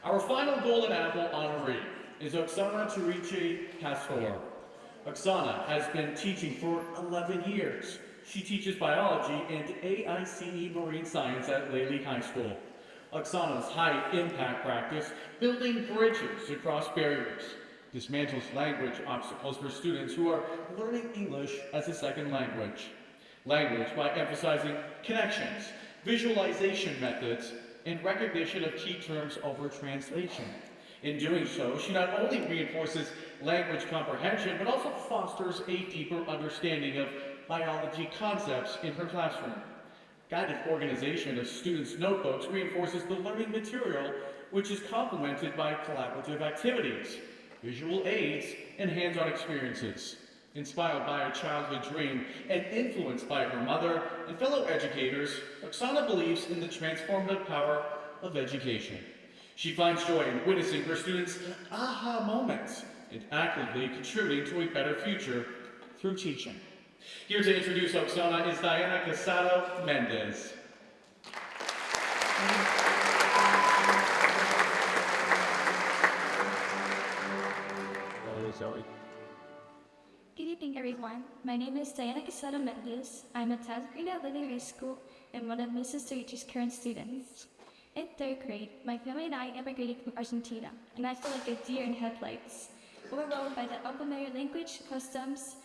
Our final Golden Apple honoree is Oksana Tariche Pastor. Oksana has been teaching for 11 years. She teaches biology and AICE marine science at Lely High School. Oksana's high-impact practice, building bridges across barriers, dismantles language obstacles for students who are learning English as a second language. Language by emphasizing connections, visualization methods, and recognition of key terms over translation. In doing so, she not only reinforces language comprehension, but also fosters a deeper understanding of biology concepts in her classroom. Guided organization of students' notebooks reinforces the learning material, which is complemented by collaborative activities, visual aids, and hands-on experiences. Inspired by her childhood dream and influenced by her mother and fellow educators, Oksana believes in the transformative power of education. She finds joy in witnessing her students' aha moments and actively contributing to a better future through teaching. Here to introduce Oksana is Diana Casado Mendez. Good evening, everyone. My name is Diana Casado Mendez. I'm a 10th grade at Lely High School and one of Mrs. Tariche's current students. In 3rd grade, my family and I immigrated from Argentina, and I feel like a deer in headlights, overwhelmed by the unfamiliar language, customs,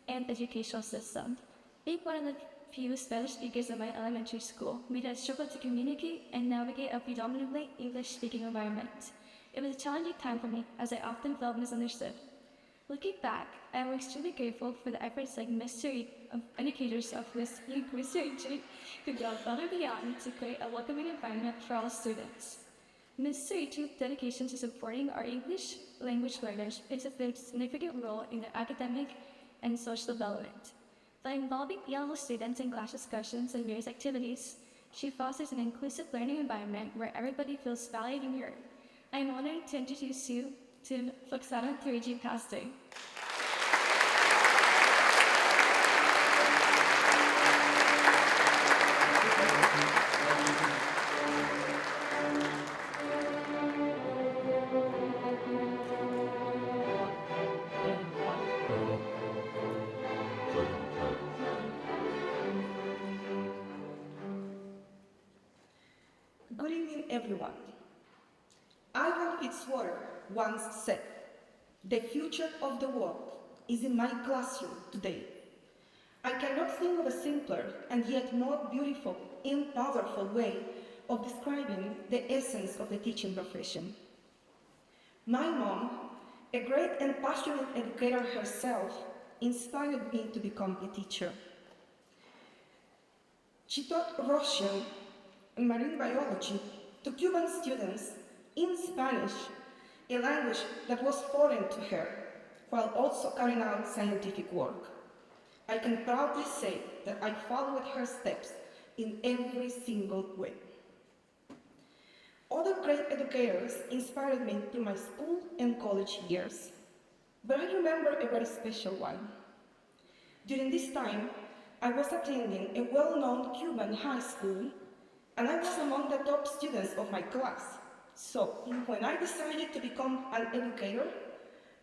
and educational system. Being one of the few Spanish speakers in my elementary school made us struggle to communicate and navigate a predominantly English-speaking environment. It was a challenging time for me, as I often felt misunderstood. Looking back, I am extremely grateful for the efforts like Mr. educators of Mr. Tariche who go above and beyond to create a welcoming environment for all students. Mr. Tariche's dedication to supporting our English language learners plays a significant role in their academic and social development. By involving ELL students in class discussions and various activities, she fosters an inclusive learning environment where everybody feels valued and heard. I am honored to introduce you to Oksana Tariche Pastor. Good evening, everyone. Ivan Fitzwater once said, "The future of the world is in my classroom today." I cannot think of a simpler and yet more beautiful and powerful way of describing the essence of the teaching profession. My mom, a great and passionate educator herself, inspired me to become a teacher. She taught Russian and marine biology to Cuban students in Spanish, a language that was foreign to her, while also carrying out scientific work. I can proudly say that I followed her steps in every single way. Other great educators inspired me through my school and college years, but I remember a very special one. During this time, I was attending a well-known Cuban high school, and I was among the top students of my class. So, when I decided to become an educator,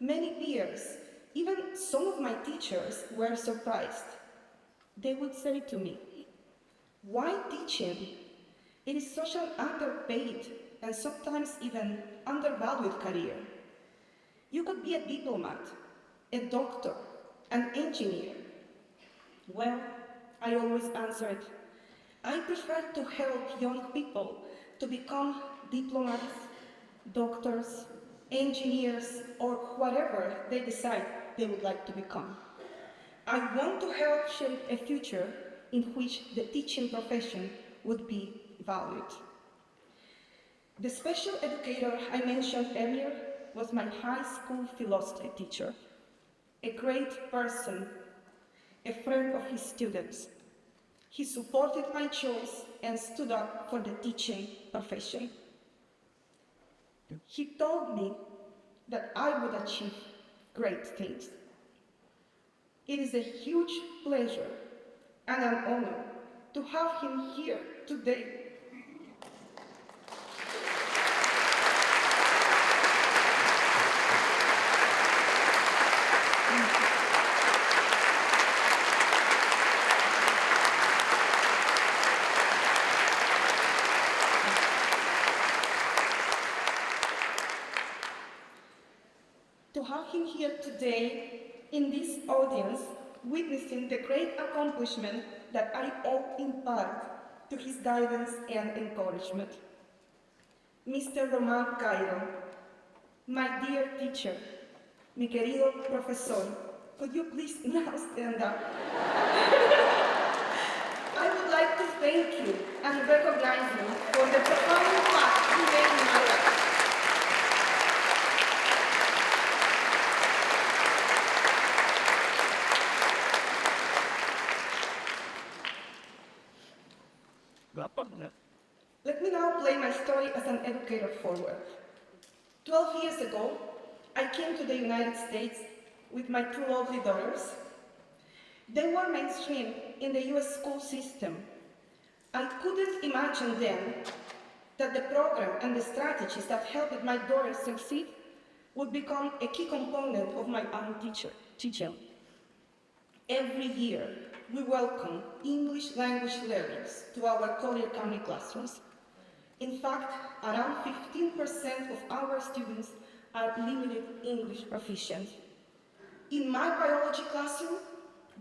many peers, even some of my teachers, were surprised. They would say to me, "Why teaching? It is such an underpaid and sometimes even undervalued career. You could be a diplomat, a doctor, an engineer." Well, I always answered, "I prefer to help young people to become diplomats, doctors, engineers, or whatever they decide they would like to become. I want to help shape a future in which the teaching profession would be valued." The special educator I mentioned earlier was my high school philosophy teacher, a great person, a friend of his students. He supported my choice and stood up for the teaching profession. He told me that I would achieve great things. It is a huge pleasure and an honor to have him here today. have him here today in this audience, witnessing the great accomplishment that I owe in part to his guidance and encouragement. Mr. Román Cairo, my dear teacher, mi querido profesor, could you please now stand up? I would like to thank you and recognize you for the profound impact you made in my life. Let me now play my story as an educator forward. 12 years ago, I came to the United States with my two lovely daughters. They were mainstream in the US school system. I couldn't imagine then that the program and the strategies that helped my daughters succeed would become a key component of my own teaching. Every year, we welcome English language learners to our Collier County classrooms. In fact, around 15% of our students are limited English proficient. In my biology classroom,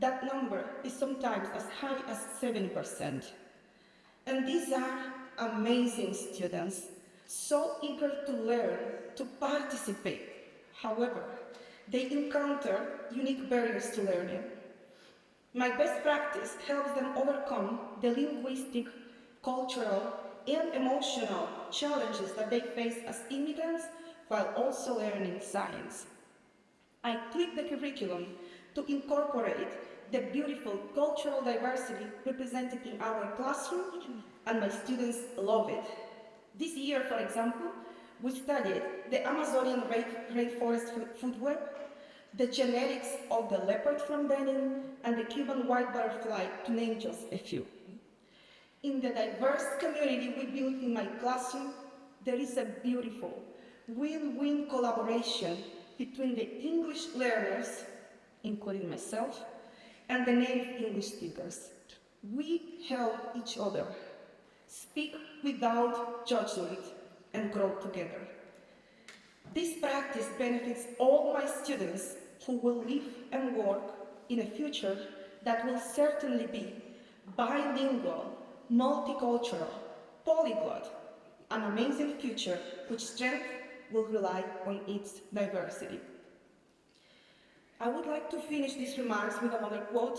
that number is sometimes as high as 70%. And these are amazing students, so eager to learn, to participate. However, they encounter unique barriers to learning. My best practice helps them overcome the linguistic, cultural, and emotional challenges that they face as immigrants while also learning science. I tweak the curriculum to incorporate the beautiful cultural diversity represented in our classroom, and my students love it. This year, for example, we studied the Amazonian rainforest food web, the genetics of the leopard from Benin, and the Cuban white butterfly, to name just a few. In the diverse community we built in my classroom, there is a beautiful win-win collaboration between the English learners, including myself, and the native English speakers. We help each other, speak without judgment, and grow together. This practice benefits all my students who will live and work in a future that will certainly be bilingual, multicultural, polyglot, an amazing future whose strength will rely on its diversity. I would like to finish these remarks with another quote,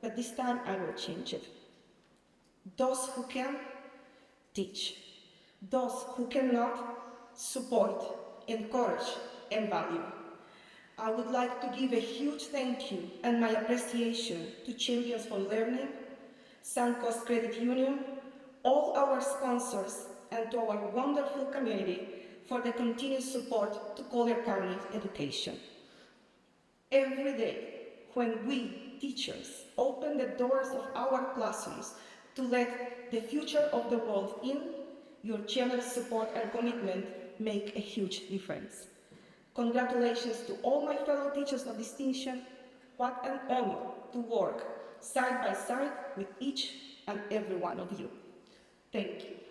but this time I will change it. Those who can, teach. Those who cannot, support, encourage, and value. I would like to give a huge thank you and my appreciation to Champions for Learning, Suncoast Credit Union, all our sponsors, and to our wonderful community for the continued support to Collier County education. Every day, when we, teachers, open the doors of our classrooms to let the future of the world in, your generous support and commitment make a huge difference. Congratulations to all my fellow teachers of distinction. What an honor to work side by side with each and every one of you. Thank you.